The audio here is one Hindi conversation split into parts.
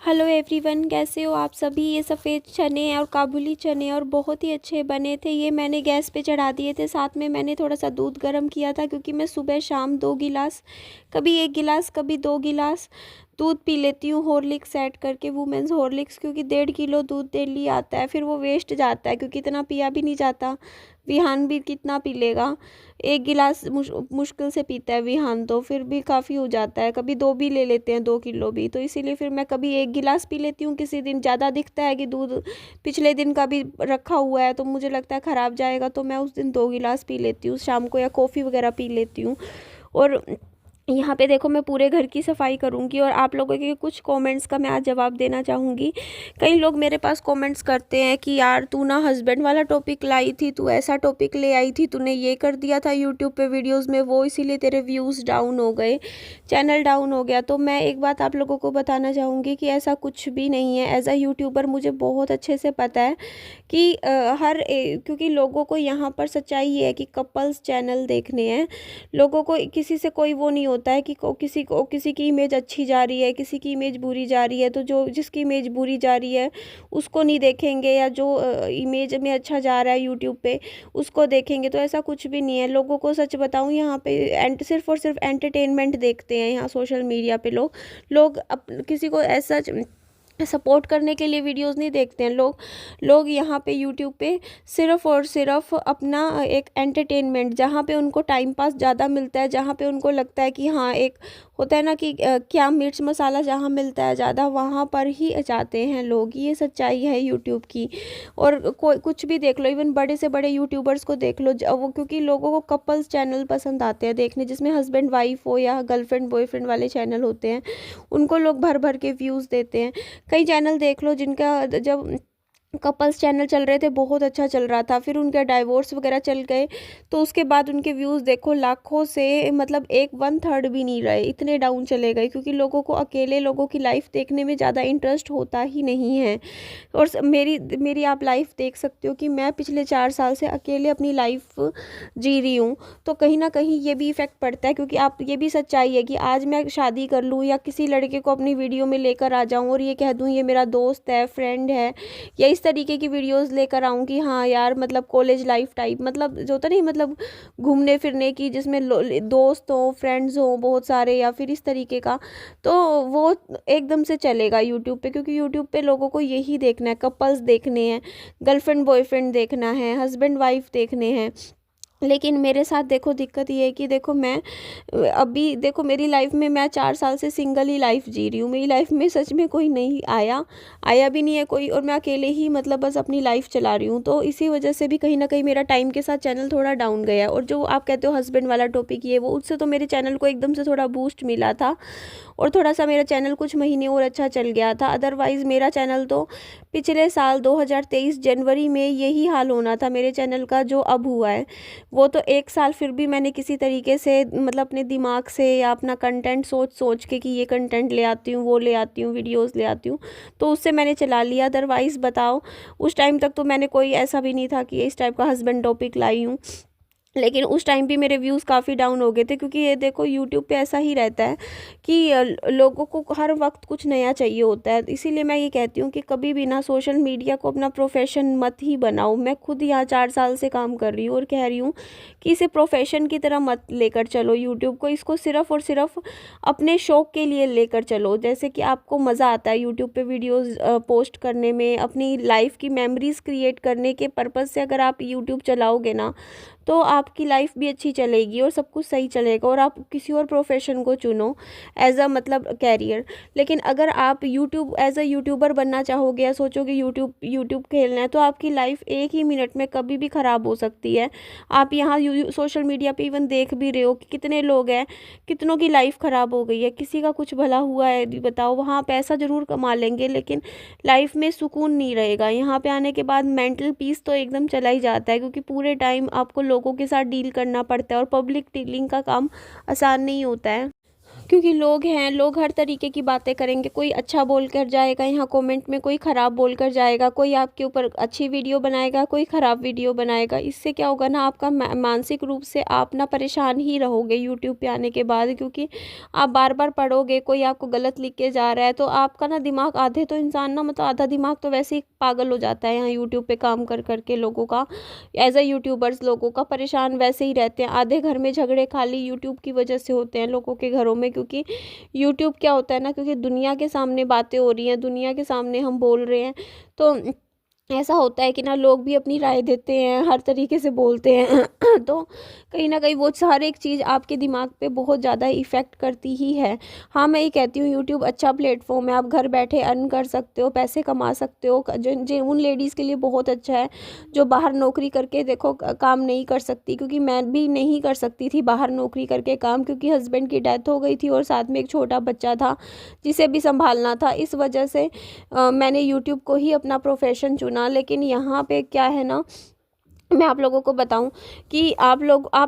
हेलो एवरीवन, कैसे हो आप सभी। ये सफ़ेद चने और काबुली चने और बहुत ही अच्छे बने थे। ये मैंने गैस पे चढ़ा दिए थे। साथ में मैंने थोड़ा सा दूध गर्म किया था, क्योंकि मैं सुबह शाम 2 गिलास, कभी 1 गिलास, कभी 2 गिलास दूध पी लेती हूँ हॉर्लिक्स ऐड करके, वुमेन्स हॉर्लिक्स, क्योंकि 1.5 किलो दूध डेली आता है। फिर वो वेस्ट जाता है, क्योंकि इतना पिया भी नहीं जाता। विहान भी कितना पी लेगा। 1 गिलास मुश्किल से पीता है विहान, तो फिर भी काफ़ी हो जाता है। कभी 2 भी ले लेते हैं, 2 किलो भी। तो इसीलिए फिर मैं कभी 1 गिलास पी लेती हूँ। किसी दिन ज़्यादा दिखता है कि दूध पिछले दिन का भी रखा हुआ है, तो मुझे लगता है ख़राब जाएगा, तो मैं उस दिन 2 गिलास पी लेती हूँ शाम को, या कॉफ़ी वगैरह पी लेती हूँ। और यहाँ पे देखो, मैं पूरे घर की सफाई करूँगी और आप लोगों के कुछ कमेंट्स का मैं आज जवाब देना चाहूँगी। कई लोग मेरे पास कमेंट्स करते हैं कि यार तू ना हस्बैंड वाला टॉपिक लाई थी, तू ऐसा टॉपिक ले आई थी, तूने ये कर दिया था यूट्यूब पे वीडियोस में, वो इसीलिए तेरे व्यूज़ डाउन हो गए, चैनल डाउन हो गया। तो मैं एक बात आप लोगों को बताना चाहूँगी कि ऐसा कुछ भी नहीं है। एज अ यूट्यूबर मुझे बहुत अच्छे से पता है कि क्योंकि लोगों को यहाँ पर सच्चाई ये है कि कपल्स चैनल देखने हैं। लोगों को किसी से कोई वो नहीं होता है कि किसी की इमेज अच्छी जा रही है, किसी की इमेज बुरी जा रही है, तो जो जिसकी इमेज बुरी जा रही है उसको नहीं देखेंगे, या जो इमेज में अच्छा जा रहा है यूट्यूब पे उसको देखेंगे। तो ऐसा कुछ भी नहीं है। लोगों को सच बताऊं, यहाँ पे सिर्फ और सिर्फ एंटरटेनमेंट देखते हैं। यहाँ सोशल मीडिया पे लोग किसी को ऐसा सपोर्ट करने के लिए वीडियोस नहीं देखते हैं। लोग यहाँ पे यूट्यूब पे सिर्फ और सिर्फ अपना एक एंटरटेनमेंट, जहाँ पे उनको टाइम पास ज़्यादा मिलता है, जहाँ पे उनको लगता है कि हाँ, एक होता है ना कि क्या मिर्च मसाला जहाँ मिलता है ज़्यादा, वहाँ पर ही जाते हैं लोग। ये सच्चाई है यूट्यूब की। और कोई कुछ भी देख लो, इवन बड़े से बड़े यूट्यूबर्स को देख लो, वो क्योंकि लोगों को कपल्स चैनल पसंद आते हैं देखने, जिसमें हस्बैंड वाइफ हो या गर्लफ्रेंड बॉयफ्रेंड वाले चैनल होते हैं, उनको लोग भर भर के व्यूज़ देते हैं। कई चैनल देख लो जिनका जब कपल्स चैनल चल रहे थे बहुत अच्छा चल रहा था, फिर उनके डाइवोर्स वगैरह चल गए, तो उसके बाद उनके व्यूज़ देखो लाखों से, मतलब 1/3 भी नहीं रहे, इतने डाउन चले गए। क्योंकि लोगों को अकेले लोगों की लाइफ देखने में ज़्यादा इंटरेस्ट होता ही नहीं है। और मेरी आप लाइफ देख सकते हो कि मैं पिछले 4 साल से अकेले अपनी लाइफ जी रही हूँ। तो कहीं ना कहीं ये भी इफ़ेक्ट पड़ता है, क्योंकि आप ये भी सच्चाई है कि आज मैं शादी कर लूँ या किसी लड़के को अपनी वीडियो में लेकर आ जाऊँ और ये कह दूँ ये मेरा दोस्त है, फ्रेंड है, या इस तरीके की वीडियोस लेकर आऊँ कि हाँ यार, मतलब कॉलेज लाइफ टाइप, मतलब जो होता नहीं, मतलब घूमने फिरने की, जिसमें दोस्त हो, फ्रेंड्स हो बहुत सारे, या फिर इस तरीके का, तो वो एकदम से चलेगा यूट्यूब पे। क्योंकि यूट्यूब पे लोगों को यही देखना है, कपल्स देखने हैं, गर्लफ्रेंड बॉयफ्रेंड देखना है, हस्बैंड वाइफ देखने हैं। लेकिन मेरे साथ देखो दिक्कत ये है कि देखो मैं अभी देखो मेरी लाइफ में मैं 4 साल से सिंगल ही लाइफ जी रही हूँ। मेरी लाइफ में सच में कोई नहीं आया भी नहीं है कोई, और मैं अकेले ही मतलब बस अपनी लाइफ चला रही हूँ। तो इसी वजह से भी कहीं ना कहीं मेरा टाइम के साथ चैनल थोड़ा डाउन गया है। और जो आप कहते हो हस्बैंड वाला टॉपिक, ये वो, उससे तो मेरे चैनल को एकदम से थोड़ा बूस्ट मिला था, और थोड़ा सा मेरा चैनल कुछ महीने और अच्छा चल गया था। अदरवाइज़ मेरा चैनल तो पिछले साल 2023 जनवरी में यही हाल होना था मेरे चैनल का, जो अब हुआ है। वो तो 1 साल फिर भी मैंने किसी तरीके से, मतलब अपने दिमाग से या अपना कंटेंट सोच सोच के कि ये कंटेंट ले आती हूँ, वो ले आती हूँ, वीडियोस ले आती हूँ, तो उससे मैंने चला लिया। अदरवाइज़ बताओ, उस टाइम तक तो मैंने कोई ऐसा भी नहीं था कि इस टाइप का हस्बैंड टॉपिक लाई हूँ। लेकिन उस टाइम भी मेरे व्यूज़ काफ़ी डाउन हो गए थे, क्योंकि ये देखो यूट्यूब पे ऐसा ही रहता है कि लोगों को हर वक्त कुछ नया चाहिए होता है। इसीलिए मैं ये कहती हूँ कि कभी भी ना सोशल मीडिया को अपना प्रोफेशन मत ही बनाओ। मैं खुद यहाँ 4 साल से काम कर रही हूँ और कह रही हूँ कि इसे प्रोफेशन की तरह मत लेकर चलो यूट्यूब को। इसको सिर्फ़ और सिर्फ अपने शौक़ के लिए लेकर चलो। जैसे कि आपको मज़ा आता है यूट्यूब पे वीडियोज़ पोस्ट करने में, अपनी लाइफ की मेमोरीज़ क्रिएट करने के पर्पज़ से अगर आप यूट्यूब चलाओगे ना, तो आपकी लाइफ भी अच्छी चलेगी और सब कुछ सही चलेगा, और आप किसी और प्रोफेशन को चुनो एज अ मतलब कैरियर। लेकिन अगर आप यूट्यूब एज अ यूट्यूबर बनना चाहोगे, या सोचोगे यूट्यूब खेलना है, तो आपकी लाइफ एक ही मिनट में कभी भी ख़राब हो सकती है। आप यहाँ सोशल मीडिया पे इवन देख भी रहे हो कि कितने लोग हैं, कितनों की लाइफ ख़राब हो गई है, किसी का कुछ भला हुआ है बताओ। वहाँ पैसा ज़रूर कमा लेंगे, लेकिन लाइफ में सुकून नहीं रहेगा। यहाँ पे आने के बाद मेंटल पीस तो एकदम चला ही जाता है, क्योंकि पूरे टाइम आपको लोगों के साथ डील करना पड़ता है, और पब्लिक डीलिंग का काम आसान नहीं होता है। क्योंकि लोग हैं, लोग हर तरीके की बातें करेंगे, कोई अच्छा बोल कर जाएगा यहाँ कमेंट में, कोई ख़राब बोल कर जाएगा, कोई आपके ऊपर अच्छी वीडियो बनाएगा, कोई ख़राब वीडियो बनाएगा। इससे क्या होगा ना, आपका मानसिक रूप से आप ना परेशान ही रहोगे यूट्यूब पे आने के बाद, क्योंकि आप बार बार पढ़ोगे, कोई आपको गलत लिख के जा रहा है तो आपका ना दिमाग, आधे तो इंसान ना मतलब आधा दिमाग तो वैसे ही पागल हो जाता है यहाँ यूट्यूब पे काम कर करके, लोगों का एज अ यूट्यूबर्स लोगों का परेशान वैसे ही रहते हैं। आधे घर में झगड़े खाली यूट्यूब की वजह से होते हैं लोगों के घरों में, क्योंकि यूट्यूब क्या होता है ना, क्योंकि दुनिया के सामने बातें हो रही हैं, दुनिया के सामने हम बोल रहे हैं, तो ऐसा होता है कि ना लोग भी अपनी राय देते हैं, हर तरीके से बोलते हैं तो कहीं ना कहीं वो हर एक चीज़ आपके दिमाग पे बहुत ज़्यादा इफ़ेक्ट करती ही है। हाँ, मैं ये कहती हूँ यूट्यूब अच्छा प्लेटफॉर्म है, आप घर बैठे अर्न कर सकते हो, पैसे कमा सकते हो। जिन जिन उन लेडीज़ के लिए बहुत अच्छा है जो बाहर नौकरी करके देखो काम नहीं कर सकती, क्योंकि मैं भी नहीं कर सकती थी बाहर नौकरी करके काम, क्योंकि हस्बैंड की डेथ हो गई थी और साथ में एक छोटा बच्चा था जिसे भी संभालना था। इस वजह से मैंने यूट्यूब को ही अपना प्रोफेशन चुना। लेकिन यहाँ पे क्या है ना, मैं आप लोगों को बताऊं कि आप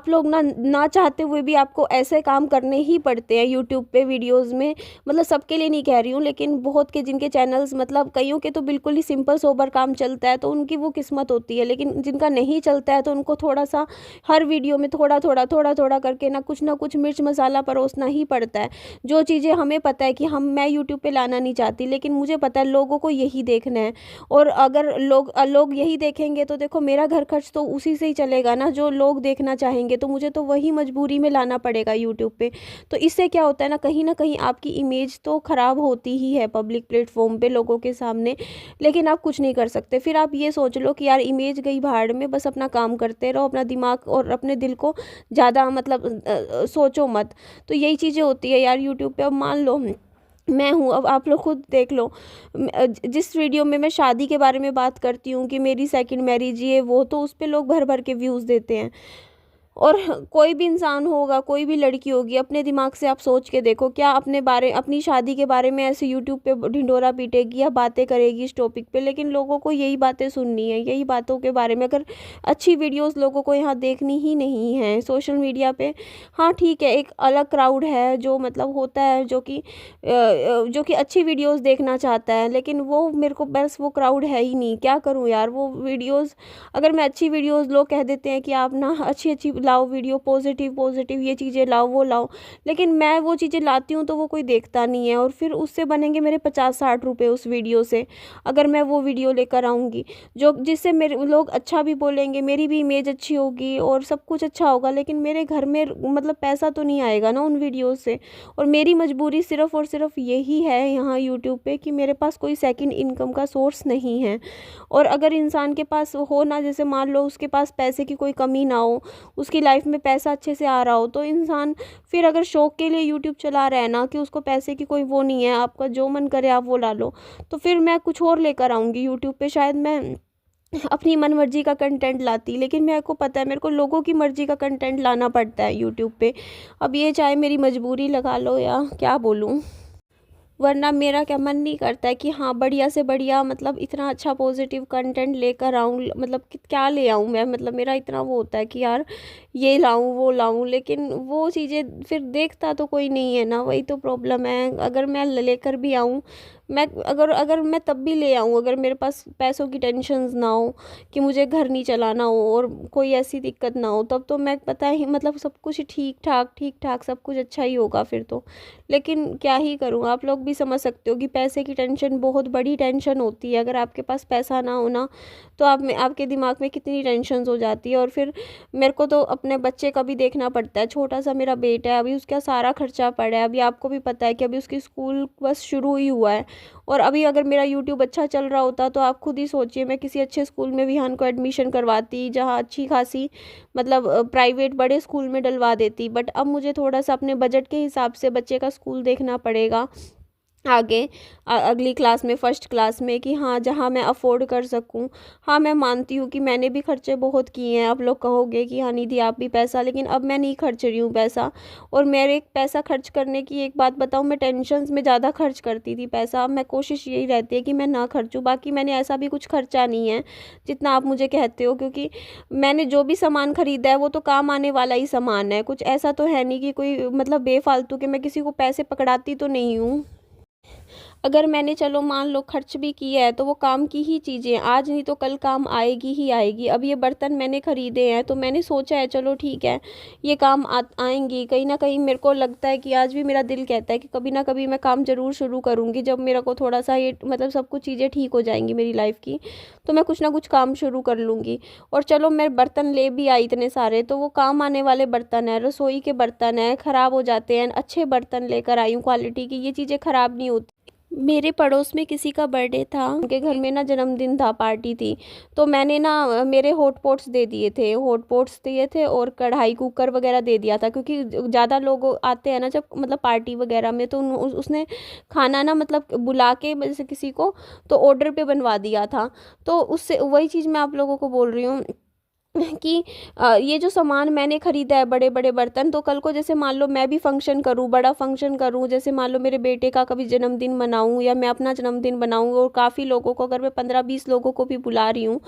लोग ना ना चाहते हुए भी आपको ऐसे काम करने ही पड़ते हैं यूट्यूब पे वीडियोस में। मतलब सबके लिए नहीं कह रही हूँ, लेकिन बहुत के जिनके चैनल्स, मतलब कईयों के तो बिल्कुल ही सिंपल सोबर काम चलता है तो उनकी वो किस्मत होती है, लेकिन जिनका नहीं चलता है तो उनको थोड़ा सा हर वीडियो में थोड़ा थोड़ा करके ना कुछ मिर्च मसाला परोसना ही पड़ता है। जो चीज़ें हमें पता है कि मैं यूट्यूब पर लाना नहीं चाहती, लेकिन मुझे पता है लोगों को यही देखना है, और अगर लोग यही देखेंगे तो देखो मेरा घर खर्च तो उसी से ही चलेगा ना, जो लोग देखना चाहेंगे, तो मुझे तो वही मजबूरी में लाना पड़ेगा यूट्यूब पे। तो इससे क्या होता है ना कहीं आपकी इमेज तो ख़राब होती ही है पब्लिक प्लेटफॉर्म पे लोगों के सामने, लेकिन आप कुछ नहीं कर सकते। फिर आप ये सोच लो कि यार इमेज गई भाड़ में, बस अपना काम करते रहो, अपना दिमाग और अपने दिल को ज़्यादा मतलब सोचो मत। तो यही चीज़ें होती है यार यूट्यूब पे। अब मान लो मैं हूँ, अब आप लोग खुद देख लो, जिस वीडियो में मैं शादी के बारे में बात करती हूँ कि मेरी सेकंड मैरिज ये वो, तो उस पे लोग भर भर के व्यूज़ देते हैं। और कोई भी इंसान होगा, कोई भी लड़की होगी, अपने दिमाग से आप सोच के देखो, क्या अपनी शादी के बारे में ऐसे यूट्यूब पे ढिंढोरा पीटेगी या बातें करेगी इस टॉपिक पे, लेकिन लोगों को यही बातें सुननी है, यही बातों के बारे में। अगर अच्छी वीडियोस लोगों को यहाँ देखनी ही नहीं है सोशल मीडिया पे, हाँ ठीक है, एक अलग क्राउड है जो मतलब होता है जो कि अच्छी वीडियोस देखना चाहता है, लेकिन वो मेरे को बस वो क्राउड है ही नहीं। क्या करूँ यार, वो वीडियोस, अगर मैं अच्छी वीडियोस, लोग कह देते हैं कि आप ना अच्छी अच्छी लाओ वीडियो, पॉजिटिव ये चीज़ें लाओ वो लाओ, लेकिन मैं वो चीज़ें लाती हूँ तो वो कोई देखता नहीं है, और फिर उससे बनेंगे मेरे 50-60 रुपये उस वीडियो से, अगर मैं वो वीडियो लेकर आऊँगी जो जिससे मेरे लोग अच्छा भी बोलेंगे, मेरी भी इमेज अच्छी होगी और सब कुछ अच्छा होगा, लेकिन मेरे घर में मतलब पैसा तो नहीं आएगा ना उन वीडियो से। और मेरी मजबूरी सिर्फ़ और सिर्फ यही है यहाँ यूट्यूब पे कि मेरे पास कोई सेकंड इनकम का सोर्स नहीं है। और अगर इंसान के पास हो ना, जैसे मान लो उसके पास पैसे की कोई कमी ना हो, उसकी लाइफ में पैसा अच्छे से आ रहा हो, तो इंसान फिर अगर शौक के लिए यूट्यूब चला रहा है ना, कि उसको पैसे की कोई वो नहीं है, आपका जो मन करे आप वो ला लो, तो फिर मैं कुछ और लेकर आऊँगी यूट्यूब पे। शायद मैं अपनी मन मर्जी का कंटेंट लाती, लेकिन मेरे को पता है मेरे को लोगों की मर्जी का कंटेंट लाना पड़ता है यूट्यूब पे। अब ये चाहे मेरी मजबूरी लगा लो या क्या बोलूँ, वरना मेरा क्या मन नहीं करता है कि हाँ बढ़िया से बढ़िया मतलब इतना अच्छा पॉजिटिव कंटेंट लेकर आऊँ, मतलब क्या ले आऊँ मैं, मतलब मेरा इतना वो होता है कि यार ये लाऊं वो लाऊं, लेकिन वो चीज़ें फिर देखता तो कोई नहीं है ना, वही तो प्रॉब्लम है। अगर मैं लेकर भी आऊँ, मैं अगर मैं तब भी ले आऊँ, अगर मेरे पास पैसों की टेंशन्स ना हो, कि मुझे घर नहीं चलाना हो और कोई ऐसी दिक्कत ना हो, तब तो मैं पता ही मतलब सब कुछ ठीक ठाक सब कुछ अच्छा ही होगा फिर तो। लेकिन क्या ही करूँ, आप लोग भी समझ सकते हो कि पैसे की टेंशन बहुत बड़ी टेंशन होती है। अगर आपके पास पैसा ना हो ना, तो आपके दिमाग में कितनी टेंशन्स हो जाती है। और फिर मेरे को तो अपने बच्चे का भी देखना पड़ता है, छोटा सा मेरा बेटा है, अभी उसका सारा खर्चा पड़ा है। अभी आपको भी पता है कि अभी उसकी स्कूल बस शुरू ही हुआ है, और अभी अगर मेरा यूट्यूब अच्छा चल रहा होता तो आप खुद ही सोचिए मैं किसी अच्छे स्कूल में विहान को एडमिशन करवाती, जहाँ अच्छी खासी मतलब प्राइवेट बड़े स्कूल में डलवा देती। बट अब मुझे थोड़ा सा अपने बजट के हिसाब से बच्चे का स्कूल देखना पड़ेगा, आगे अगली क्लास में, फर्स्ट क्लास में, कि हाँ जहाँ मैं अफ़ोर्ड कर सकूँ। हाँ, मैं मानती हूँ कि मैंने भी खर्चे बहुत किए हैं। आप लोग कहोगे कि हाँ निधि आप भी पैसा, लेकिन अब मैं नहीं खर्च रही हूँ पैसा। और मेरे पैसा खर्च करने की एक बात बताऊँ, मैं टेंशन्स में ज़्यादा खर्च करती थी पैसा। अब मैं कोशिश यही रहती है कि मैं ना खर्चूँ। बाकी मैंने ऐसा भी कुछ खर्चा नहीं है जितना आप मुझे कहते हो, क्योंकि मैंने जो भी सामान खरीदा है वो तो काम आने वाला ही सामान है। कुछ ऐसा तो है नहीं कि कोई मतलब बेफालतू के मैं किसी को पैसे पकड़ाती तो नहीं हूँ। अगर मैंने चलो मान लो खर्च भी किया है तो वो काम की ही चीज़ें, आज नहीं तो कल काम आएगी ही आएगी। अब ये बर्तन मैंने ख़रीदे हैं तो मैंने सोचा है चलो ठीक है ये काम आएंगी। कहीं ना कहीं मेरे को लगता है कि आज भी मेरा दिल कहता है कि कभी ना कभी मैं काम ज़रूर शुरू करूँगी, जब मेरे को थोड़ा सा ये मतलब सब कुछ चीज़ें ठीक हो जाएंगी मेरी लाइफ की, तो मैं कुछ ना कुछ काम शुरू कर लूँगी। और चलो मैं बर्तन ले भी आई इतने सारे, तो वो काम आने वाले बर्तन हैं, रसोई के बर्तन हैं, ख़राब हो जाते हैं। अच्छे बर्तन लेकर आई हूँ क्वालिटी की, ये चीज़ें ख़राब नहीं होती। मेरे पड़ोस में किसी का बर्थडे था, उनके घर में ना जन्मदिन था, पार्टी थी, तो मैंने ना मेरे हॉट पॉट्स दे दिए थे, हॉट पॉट्स दिए थे और कढ़ाई कुकर वगैरह दे दिया था, क्योंकि ज़्यादा लोग आते हैं ना जब मतलब पार्टी वगैरह में, तो उसने खाना ना मतलब बुला के जैसे किसी को तो ऑर्डर पे बनवा दिया था। तो उससे वही चीज़ मैं आप लोगों को बोल रही हूँ कि ये जो सामान मैंने ख़रीदा है बड़े बड़े बर्तन, तो कल को जैसे मान लो मैं भी फंक्शन करूँ, बड़ा फंक्शन करूँ, जैसे मान लो मेरे बेटे का कभी जन्मदिन मनाऊँ या मैं अपना जन्मदिन बनाऊँ, और काफ़ी लोगों को, अगर मैं 15-20 लोगों को भी बुला रही हूँ,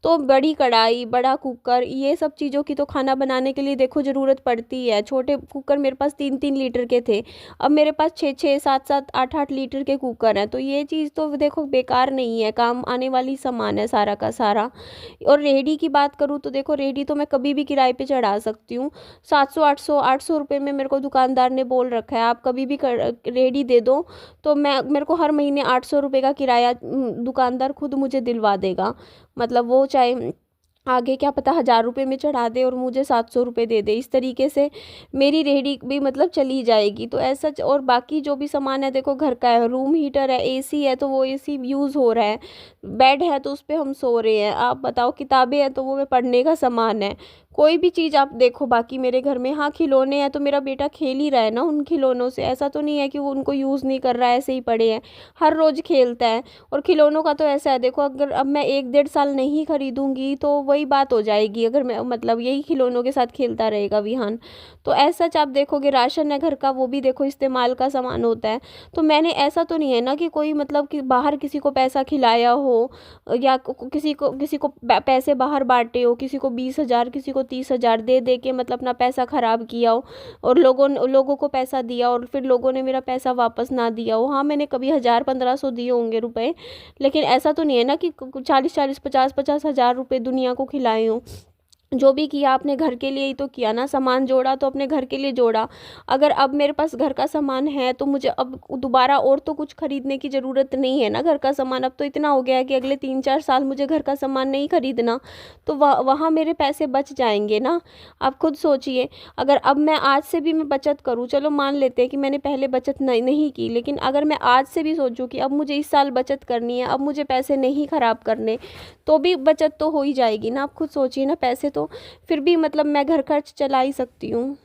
तो बड़ी कढ़ाई, बड़ा कुकर, ये सब चीज़ों की तो खाना बनाने के लिए देखो ज़रूरत पड़ती है। छोटे कुकर मेरे पास 3-3 लीटर के थे, अब मेरे पास 6-6, 7-7, 8-8 लीटर के कुकर हैं। तो ये चीज़ तो देखो बेकार नहीं है, काम आने वाली सामान है सारा का सारा। और रेहड़ी की बात करूँ तो देखो रेहड़ी तो मैं कभी भी किराए पे चढ़ा सकती हूँ। 700, 800 रुपये में मेरे को दुकानदार ने बोल रखा है, आप कभी भी रेहड़ी दे दो तो मैं मेरे को हर महीने 800 रुपये का किराया दुकानदार खुद मुझे दिलवा देगा। मतलब वो चाहे आगे क्या पता 1000 रुपये में चढ़ा दे और मुझे 700 रुपये दे दे, इस तरीके से मेरी रेहड़ी भी मतलब चली जाएगी। तो ऐसा और बाकी जो भी सामान है देखो घर का है, रूम हीटर है, एसी है तो वो एसी यूज़ हो रहा है, बेड है तो उस पे हम सो रहे हैं। आप बताओ किताबें हैं तो वो मैं पढ़ने का सामान है, कोई भी चीज़ आप देखो बाकी मेरे घर में। हाँ खिलौने हैं तो मेरा बेटा खेल ही रहा है ना उन खिलौनों से, ऐसा तो नहीं है कि वो उनको यूज़ नहीं कर रहा है, ऐसे ही पड़े हैं, हर रोज़ खेलता है। और खिलौनों का तो ऐसा है देखो, अगर अब मैं 1-1.5 साल नहीं खरीदूंगी तो वही बात हो जाएगी, अगर मैं मतलब यही खिलौनों के साथ खेलता रहेगा विहान। तो ऐसा आप देखोगे राशन है घर का, वो भी देखो इस्तेमाल का सामान होता है। तो मैंने ऐसा तो नहीं है ना कि कोई मतलब कि बाहर किसी को पैसा खिलाया हो, या किसी को पैसे बाहर बांटे हो, किसी को 20,000 किसी को 30,000 दे दे के मतलब अपना पैसा ख़राब किया हो, और लोगों को पैसा दिया और फिर लोगों ने मेरा पैसा वापस ना दिया हो। हाँ मैंने कभी 1000-1500 दिए होंगे रुपए, लेकिन ऐसा तो नहीं है ना कि 40-40, 50-50 हज़ार रुपये दुनिया को खिलाए हों। जो भी किया आपने घर के लिए ही तो किया ना, सामान जोड़ा तो अपने घर के लिए जोड़ा। अगर अब मेरे पास घर का सामान है तो मुझे अब दोबारा और तो कुछ खरीदने की ज़रूरत नहीं है ना घर का सामान। अब तो इतना हो गया है कि अगले 3-4 साल मुझे घर का सामान नहीं खरीदना, तो वहाँ मेरे पैसे बच जाएंगे ना। आप खुद सोचिए, अगर अब मैं आज से भी मैं बचत करूँ, चलो मान लेते हैं कि मैंने पहले बचत नहीं की, लेकिन अगर मैं आज से भी सोचूं कि अब मुझे इस साल बचत करनी है, अब मुझे पैसे नहीं ख़राब करने, तो भी बचत तो हो ही जाएगी ना। आप खुद सोचिए ना, पैसे तो फिर भी मतलब मैं घर खर्च चला ही सकती हूँ।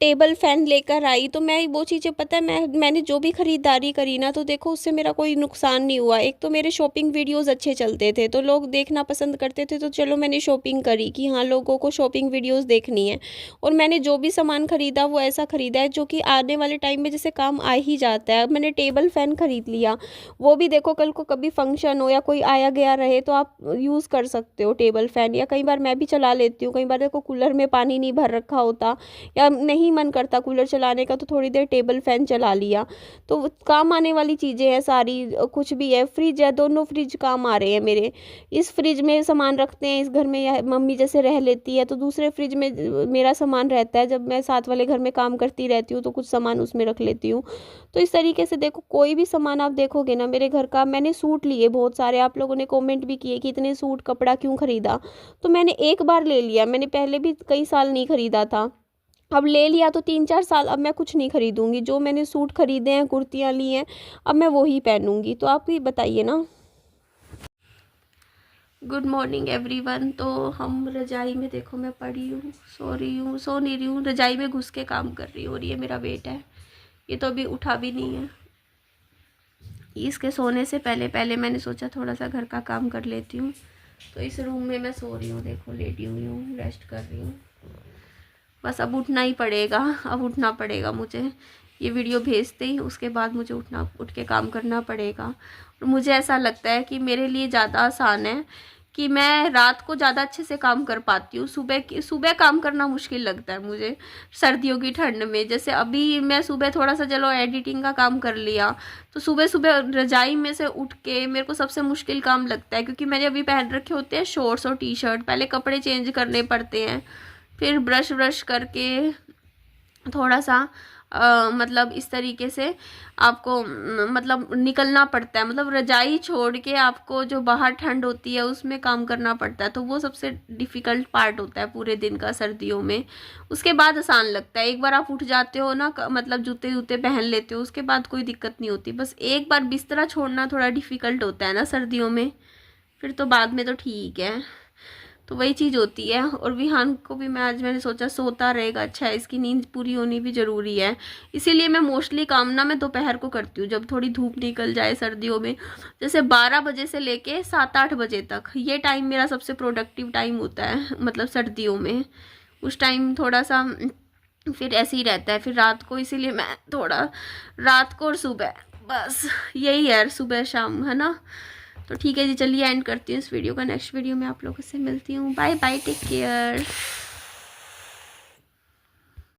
टेबल फैन लेकर आई तो मैं वो चीज़ें पता है मैंने जो भी खरीदारी करी ना, तो देखो उससे मेरा कोई नुकसान नहीं हुआ। एक तो मेरे शॉपिंग वीडियोस अच्छे चलते थे तो लोग देखना पसंद करते थे, तो चलो मैंने शॉपिंग करी कि हाँ लोगों को शॉपिंग वीडियोस देखनी है। और मैंने जो भी सामान खरीदा वो ऐसा खरीदा है जो कि आने वाले टाइम में जैसे काम आ ही जाता है। अब मैंने टेबल फैन खरीद लिया, वो भी देखो कल को कभी फंक्शन हो या कोई आया गया रहे तो आप यूज़ कर सकते हो टेबल फैन। या कई बार मैं भी चला लेती हूँ, कई बार देखो कूलर में पानी नहीं भर रखा होता या नहीं मन करता कूलर चलाने का, तो थोड़ी देर टेबल फैन चला लिया। तो काम आने वाली चीज़ें हैं सारी। कुछ भी है, फ्रिज है, दोनों फ्रिज काम आ रहे हैं मेरे। इस फ्रिज में सामान रखते हैं इस घर में, या मम्मी जैसे रह लेती है तो दूसरे फ्रिज में मेरा सामान रहता है, जब मैं साथ वाले घर में काम करती रहती हूँ तो कुछ सामान उसमें रख लेती हूँ। तो इस तरीके से देखो कोई भी सामान आप देखोगे ना मेरे घर का। मैंने सूट लिए बहुत सारे, आप लोगों ने कॉमेंट भी किए कि इतने सूट कपड़ा क्यों खरीदा, तो मैंने एक बार ले लिया, मैंने पहले भी कई साल नहीं खरीदा था, अब ले लिया तो 3-4 साल अब मैं कुछ नहीं खरीदूंगी। जो मैंने सूट खरीदे हैं, कुर्तियाँ ली हैं, अब मैं वही पहनूंगी। तो आप ही बताइए ना। Good morning everyone. तो हम रजाई में देखो मैं पड़ी हूँ, सो रही हूँ, सो नहीं रही हूँ, रजाई में घुस के काम कर रही हूँ। और ये मेरा बेटा है, ये तो अभी उठा भी नहीं है। इसके सोने से पहले पहले मैंने सोचा थोड़ा सा घर का काम कर लेती हूँ। तो इस रूम में मैं सो रही हूँ, देखो लेटी हुई हूँ, रेस्ट कर रही हूँ। बस अब उठना ही पड़ेगा, अब उठना पड़ेगा मुझे। ये वीडियो भेजते ही उसके बाद मुझे उठ के काम करना पड़ेगा। और मुझे ऐसा लगता है कि मेरे लिए ज़्यादा आसान है कि मैं रात को ज़्यादा अच्छे से काम कर पाती हूँ। सुबह काम करना मुश्किल लगता है मुझे सर्दियों की ठंड में। जैसे अभी मैं सुबह थोड़ा सा चलो एडिटिंग का काम कर लिया, तो सुबह सुबह रजाई में से उठ के मेरे को सबसे मुश्किल काम लगता है, क्योंकि मैंने अभी पहन रखे होते हैं शॉर्ट्स और टी शर्ट। पहले कपड़े चेंज करने पड़ते हैं, फिर ब्रश करके थोड़ा सा मतलब इस तरीके से आपको मतलब निकलना पड़ता है। मतलब रजाई छोड़ के आपको जो बाहर ठंड होती है उसमें काम करना पड़ता है। तो वो सबसे डिफ़िकल्ट पार्ट होता है पूरे दिन का सर्दियों में। उसके बाद आसान लगता है, एक बार आप उठ जाते हो ना, मतलब जूते जूते पहन लेते हो, उसके बाद कोई दिक्कत नहीं होती। बस एक बार बिस्तरा छोड़ना थोड़ा डिफ़िकल्ट होता है ना सर्दियों में, फिर तो बाद में तो ठीक है। तो वही चीज़ होती है। और विहान को भी मैंने सोचा सोता रहेगा, अच्छा है, इसकी नींद पूरी होनी भी ज़रूरी है। इसीलिए मैं मोस्टली काम ना मैं दोपहर को करती हूँ, जब थोड़ी धूप निकल जाए सर्दियों में। जैसे 12 बजे से लेके 7-8 बजे तक ये टाइम मेरा सबसे प्रोडक्टिव टाइम होता है, मतलब सर्दियों में। उस टाइम थोड़ा सा फिर ऐसे ही रहता है। फिर रात को इसीलिए मैं थोड़ा रात को और सुबह, बस यही है, सुबह शाम, है ना। तो ठीक है जी, चलिए एंड करती हूँ इस वीडियो का। नेक्स्ट वीडियो में आप लोगों से मिलती हूँ। Bye bye, take care.